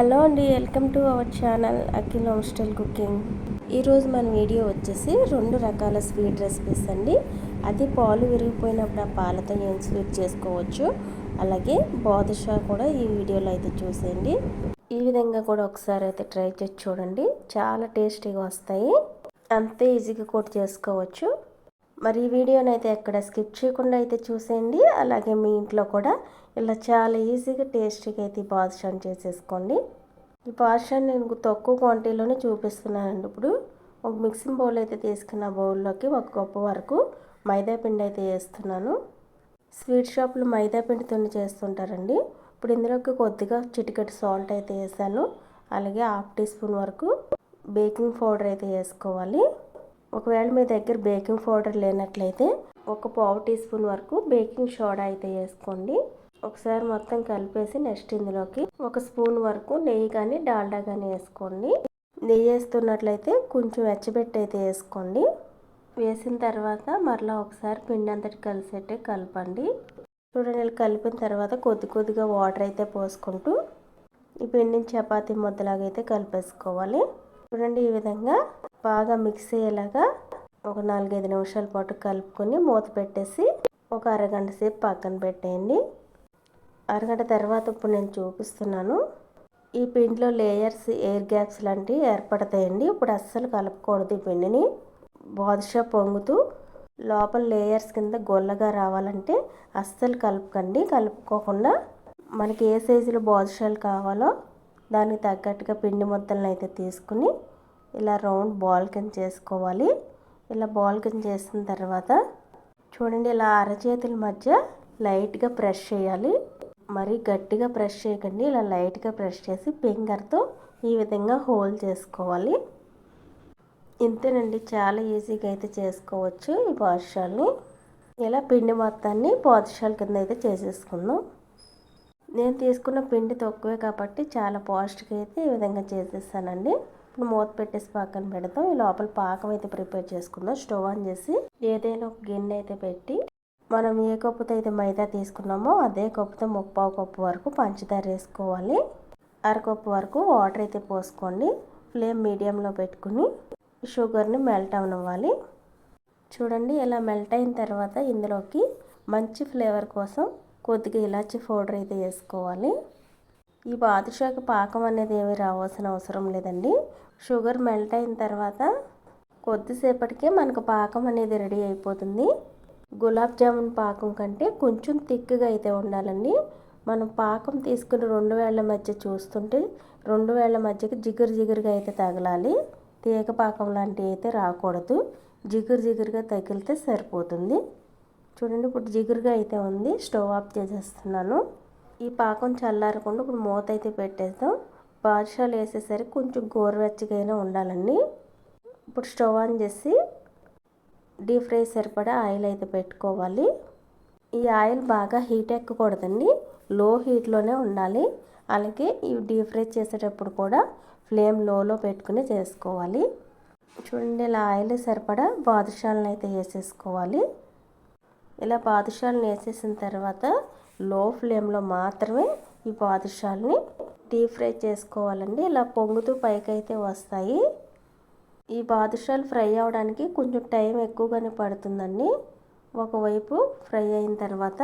Hello అండి, welcome to our channel Akhil home style cooking. ఈరోజు మన వీడియో వచ్చేసి 2 రకాల స్వీట్ రెసిపీస్ అండి. అది పాలు విరిగిపోయినప్పుడు ఆ పాలతో ఏం స్వీట్ చేసుకోవచ్చు, అలాగే బాదుషా కూడా ఈ వీడియోలో అయితే చూసేయండి. ఈ విధంగా కూడా ఒకసారి అయితే ట్రై చేసి చూడండి, చాలా టేస్టీగా వస్తాయి. అంతే ఈజీగా కూడా చేసుకోవచ్చు. మరి ఈ వీడియోని అయితే ఎక్కడ స్కిప్ చేయకుండా అయితే చూసేయండి. అలాగే మీ ఇంట్లో కూడా ఇలా చాలా ఈజీగా టేస్టీగా అయితే ఈ బాదుషాని చేసేసుకోండి. ఈ బాదుషాని నేను తక్కువ క్వాంటిటీలోనే చూపిస్తున్నానండి. ఇప్పుడు ఒక మిక్సింగ్ బౌల్ అయితే తీసుకున్న బౌల్లోకి 1 కప్పు వరకు మైదా పిండి అయితే వేస్తున్నాను. స్వీట్ షాప్లో మైదా పిండితో చేస్తుంటారండి. ఇప్పుడు ఇందులోకి కొద్దిగా చిటికెడు సాల్ట్ అయితే వేసాను. అలాగే 1/2 టీ స్పూన్ వరకు బేకింగ్ పౌడర్ అయితే వేసుకోవాలి. ఒకవేళ మీ దగ్గర బేకింగ్ పౌడర్ లేనట్లయితే 1/4 టీ స్పూన్ వరకు బేకింగ్ సోడా అయితే వేసుకోండి. ఒకసారి మొత్తం కలిపేసి నెక్స్ట్ ఇందులోకి 1 స్పూన్ వరకు నెయ్యి కానీ డాల్డా కానీ వేసుకోండి. నెయ్యి వేస్తున్నట్లయితే కొంచెం వెచ్చబెట్టి అయితే వేసుకోండి. వేసిన తర్వాత మరలా ఒకసారి పిండి అంతటి కలిసేట్టే కలపండి. చూడండి, కలిపిన తర్వాత కొద్దిగా వాటర్ అయితే పోసుకుంటూ ఈ పిండిని చపాతీ ముద్దలాగా అయితే కలిపేసుకోవాలి. చూడండి, ఈ విధంగా బాగా మిక్స్ అయ్యేలాగా ఒక 4-5 నిమిషాల పాటు కలుపుకొని మూత పెట్టేసి ఒక అరగంట సేపు పక్కన పెట్టేయండి. అరగంట తర్వాత ఇప్పుడు నేను చూపిస్తున్నాను. ఈ పిండిలో లేయర్స్, ఎయిర్ గ్యాప్స్ లాంటివి ఏర్పడతాయండి. ఇప్పుడు అస్సలు కలపకూడదు. ఈ పిండిని బాదుషా పొంగుతూ లోపల లేయర్స్ కింద గొల్లగా రావాలంటే అస్సలు కలుపుకండి. కలుపుకోకుండా మనకి ఏ సైజులో బాదుషాలు కావాలో దానికి తగ్గట్టుగా పిండి ముద్దలను అయితే తీసుకుని ఇలా రౌండ్ బాల్ కింద చేసుకోవాలి. ఇలా బాల్ కింద చేసిన తర్వాత చూడండి, ఇలా అరచేతుల మధ్య లైట్గా ప్రెస్ చేయాలి. మరీ గట్టిగా ప్రెస్ చేయకండి. ఇలా లైట్గా ప్రెస్ చేసి ఫింగర్తో ఈ విధంగా హోల్డ్ చేసుకోవాలి. ఇంతేనండి, చాలా ఈజీగా అయితే చేసుకోవచ్చు ఈ బాదుషాల్ని. ఇలా పిండి మొత్తాన్ని బాదుషాల కింద అయితే చేసేసుకుందాం. నేను తీసుకున్న పిండి తక్కువే కాబట్టి చాలా పాస్ట్గా అయితే ఈ విధంగా చేసేస్తానండి. ఇప్పుడు మూత పెట్టేసి పక్కన పెడతాం. ఈ లోపల పాకం అయితే ప్రిపేర్ చేసుకుందాం. స్టవ్ ఆన్ చేసి ఏదైనా ఒక గిన్నె అయితే పెట్టి మనం ఏ కప్పుతో అయితే మైదా తీసుకున్నామో అదే కప్పుతో 1/4 కప్పు వరకు పంచదార వేసుకోవాలి. 1/2 కప్పు వరకు వాటర్ అయితే పోసుకోండి. ఫ్లేమ్ మీడియంలో పెట్టుకుని షుగర్ని మెల్ట్ అవ్వనివ్వాలి. చూడండి, ఇలా మెల్ట్ అయిన తర్వాత ఇందులోకి మంచి ఫ్లేవర్ కోసం కొద్దిగా ఇలాచీ పౌడర్ అయితే వేసుకోవాలి. ఈ బాదుషాకి పాకం అనేది ఏమీ రావాల్సిన అవసరం లేదండి. షుగర్ మెల్ట్ అయిన తర్వాత కొద్దిసేపటికే మనకు పాకం అనేది రెడీ అయిపోతుంది. గులాబ్ జామున్ పాకం కంటే కొంచెం థిక్గా అయితే ఉండాలండి. మనం పాకం తీసుకుని 2 వేళ్ల మధ్య చూస్తుంటే 2 వేళ్ల మధ్యకి జిగురుగా అయితే తగలాలి. తీగ పాకం లాంటివి అయితే రాకూడదు. జిగురుగా తగిలితే సరిపోతుంది. చూడండి, ఇప్పుడు జిగురుగా అయితే ఉంది. స్టవ్ ఆఫ్ చేసేస్తున్నాను. ఈ పాకం చల్లారకుండా ఇప్పుడు మూత అయితే పెట్టేద్దాం. బాదుషాలు వేసేసరికి కొంచెం గోరువెచ్చగా అయినా ఉండాలండి. ఇప్పుడు స్టవ్ ఆన్ చేసి డీప్ ఫ్రై సరిపడా ఆయిల్ అయితే పెట్టుకోవాలి. ఈ ఆయిల్ బాగా హీట్ ఎక్కకూడదండి, లో హీట్లోనే ఉండాలి. అలాగే ఈ డీప్ ఫ్రై చేసేటప్పుడు కూడా ఫ్లేమ్ లోలో పెట్టుకుని చేసుకోవాలి. చూడండి, ఇలా ఆయిల్ సరిపడా బాదుషాలను అయితే వేసేసుకోవాలి. ఇలా బాదుషాలను వేసేసిన తర్వాత లో ఫ్లేమ్లో మాత్రమే ఈ బాదుషాలని డీప్ ఫ్రై చేసుకోవాలండి. ఇలా పొంగుతూ పైకి అయితే వస్తాయి. ఈ బాదుషాలు ఫ్రై అవ్వడానికి కొంచెం టైం ఎక్కువగానే పడుతుందండి. ఒకవైపు ఫ్రై అయిన తర్వాత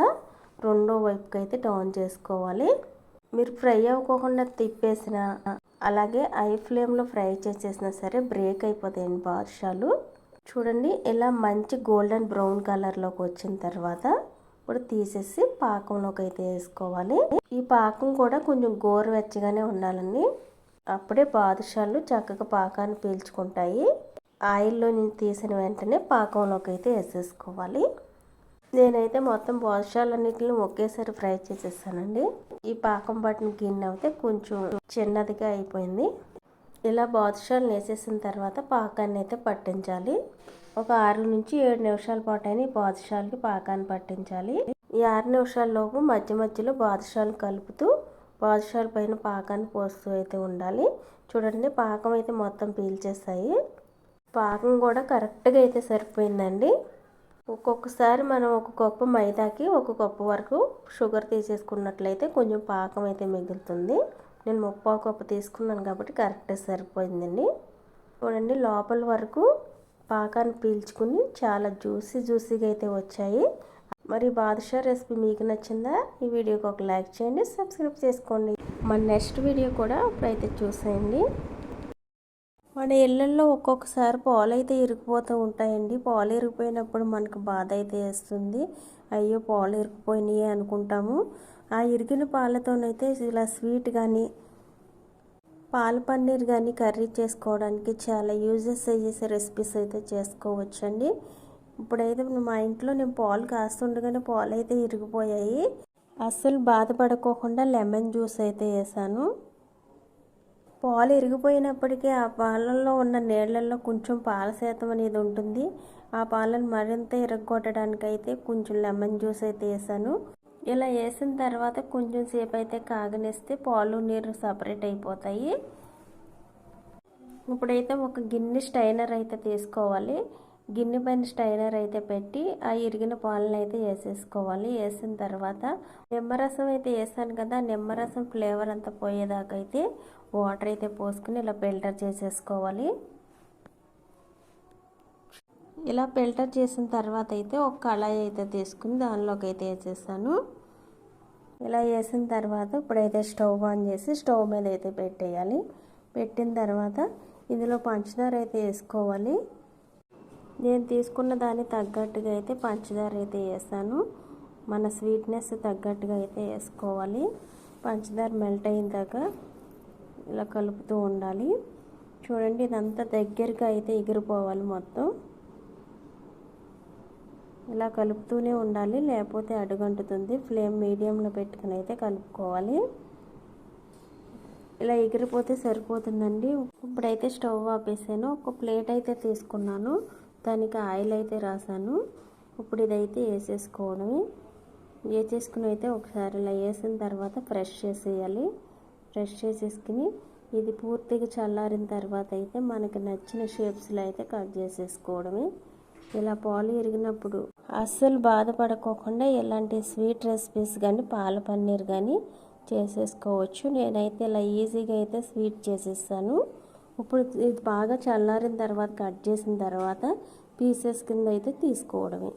రెండో వైపుకి అయితే టర్న్ చేసుకోవాలి. మీరు ఫ్రై అవ్వకుండా తిప్పేసిన అలాగే హై ఫ్లేమ్లో ఫ్రై చేసేసినా సరే బ్రేక్ అయిపోతాయండి బాదుషాలు. చూడండి, ఇలా మంచి గోల్డెన్ బ్రౌన్ కలర్లోకి వచ్చిన తర్వాత ఇప్పుడు తీసేసి పాకంలోకి అయితే వేసుకోవాలి. ఈ పాకం కూడా కొంచెం గోరువెచ్చగానే ఉండాలండి. అప్పుడే బాదుషాలు చక్కగా పాకాన్ని పీల్చుకుంటాయి. ఆయిల్లో నుంచి తీసిన వెంటనే పాకంలోకి అయితే వేసేసుకోవాలి. నేనైతే మొత్తం బాదుషాలన్నిటిని ఒకేసారి ఫ్రై చేసేసానండి. ఈ పాకం పట్టిన గిన్నె అయితే కొంచెం చిన్నదిగా అయిపోయింది. ఇలా బాదుషాలు వేసేసిన తర్వాత పాకాన్ని అయితే పట్టించాలి. ఒక 6 నుంచి 7 నిమిషాల పాటు అయినా ఈ బాదుషాలకి పాకాన్ని పట్టించాలి. ఈ 6 నిమిషాల లోపు మధ్యలో బాదుషాలు కలుపుతూ బాదుషాల పైన పాకాన్ని పోస్తూ అయితే ఉండాలి. చూడండి, పాకం అయితే మొత్తం పీల్చేస్తాయి. పాకం కూడా కరెక్ట్గా అయితే సరిపోయిందండి. ఒక్కొక్కసారి మనం 1 కప్పు మైదాకి 1 కప్పు వరకు షుగర్ తీసేసుకున్నట్లయితే కొంచెం పాకం అయితే మిగులుతుంది. నేను 3/4 కప్పు తీసుకున్నాను కాబట్టి కరెక్ట్గా సరిపోయిందండి. చూడండి లోపల వరకు పాకాన్ని పీల్చుకుని చాలా జ్యూసీగా అయితే వచ్చాయి. మరి బాదుషా రెసిపీ మీకు నచ్చిందా? ఈ వీడియోకి ఒక లైక్ చేయండి, సబ్స్క్రైబ్ చేసుకోండి. మన నెక్స్ట్ వీడియో కూడా ఇప్పుడైతే చూసేయండి. మన ఇళ్ళల్లో ఒక్కొక్కసారి పాలు అయితే ఇరిగిపోతూ ఉంటాయండి. పాలు ఇరిగిపోయినప్పుడు మనకు బాధ అయితే వేస్తుంది. అయ్యో పాలు ఇరిగిపోయినాయి అనుకుంటాము. ఆ ఇరిగిన పాలతోనైతే ఇలా స్వీట్ కానీ పాల పన్నీర్ కానీ కర్రీ చేసుకోవడానికి చాలా యూజెస్ అయ్యేసే రెసిపీస్ అయితే చేసుకోవచ్చండి. ఇప్పుడైతే మా ఇంట్లో నేను పాలు కాస్తుండగానే పాలు అయితే ఇరిగిపోయాయి. అస్సలు బాధపడుకోకుండా లెమన్ జ్యూస్ అయితే వేసాను. పాలు ఇరిగిపోయినప్పటికీ ఆ పాలల్లో ఉన్న నీళ్ళల్లో కొంచెం పాల శాతం అనేది ఉంటుంది. ఆ పాలను మరింత ఇరగొట్టడానికి అయితే కొంచెం లెమన్ జ్యూస్ అయితే వేసాను. ఇలా వేసిన తర్వాత కొంచెం సేపు అయితే కాగనిస్తే పాలు నీరు సపరేట్ అయిపోతాయి. ఇప్పుడైతే ఒక గిన్నె స్టైనర్ అయితే తీసుకోవాలి. గిన్నె పైన స్టైనర్ అయితే పెట్టి ఆ ఇరిగిన పాలను అయితే వేసేసుకోవాలి. వేసిన తర్వాత నిమ్మరసం అయితే వేసాను కదా, నిమ్మరసం ఫ్లేవర్ అంతా పోయేదాకా అయితే వాటర్ అయితే పోసుకుని ఇలా ఫిల్టర్ చేసేసుకోవాలి. ఇలా ఫిల్టర్ చేసిన తర్వాత అయితే ఒక కళాయి అయితే తీసుకుని దానిలోకి అయితే వేసేసాను. ఇలా వేసిన తర్వాత ఇప్పుడైతే స్టవ్ ఆన్ చేసి స్టవ్ మీద అయితే పెట్టేయాలి. పెట్టిన తర్వాత ఇందులో పంచదార అయితే వేసుకోవాలి. నేను తీసుకున్న దాన్ని తగ్గట్టుగా అయితే పంచదార అయితే వేసాను. మన స్వీట్నెస్ తగ్గట్టుగా అయితే వేసుకోవాలి. పంచదార మెల్ట్ అయిన దాకా ఇలా కలుపుతూ ఉండాలి. చూడండి ఇదంతా దగ్గరగా అయితే ఎగిరిపోవాలి మొత్తం. ఇలా కలుపుతూనే ఉండాలి, లేకపోతే అడుగంటుతుంది. ఫ్లేమ్ మీడియంలో పెట్టుకుని అయితే కలుపుకోవాలి. ఇలా ఎగిరిపోతే సరిపోతుందండి. ఇప్పుడైతే స్టవ్ ఆపేసాను. ఒక ప్లేట్ అయితే తీసుకున్నాను, దానికి ఆయిల్ అయితే రాసాను. ఇప్పుడు ఇదైతే వేసేసుకోవడమే. వేసేసుకుని అయితే ఒకసారి ఇలా వేసిన తర్వాత ఫ్రెష్ చేసేయాలి. ఫ్రెష్ చేసేసుకుని ఇది పూర్తిగా చల్లారిన తర్వాత అయితే మనకి నచ్చిన షేప్స్లో అయితే కట్ చేసేసుకోవడమే. ఇలా పాలు ఇరిగినప్పుడు అస్సలు బాధపడుకోకుండా ఇలాంటి స్వీట్ రెసిపీస్ కానీ పాల పన్నీర్ కానీ చేసేసుకోవచ్చు. నేనైతే ఇలా ఈజీగా అయితే స్వీట్ చేసేసాను. ఇప్పుడు ఇది బాగా చల్లారిన తర్వాత కట్ చేసిన తర్వాత పీసెస్ కింద అయితే తీసుకోవడమే.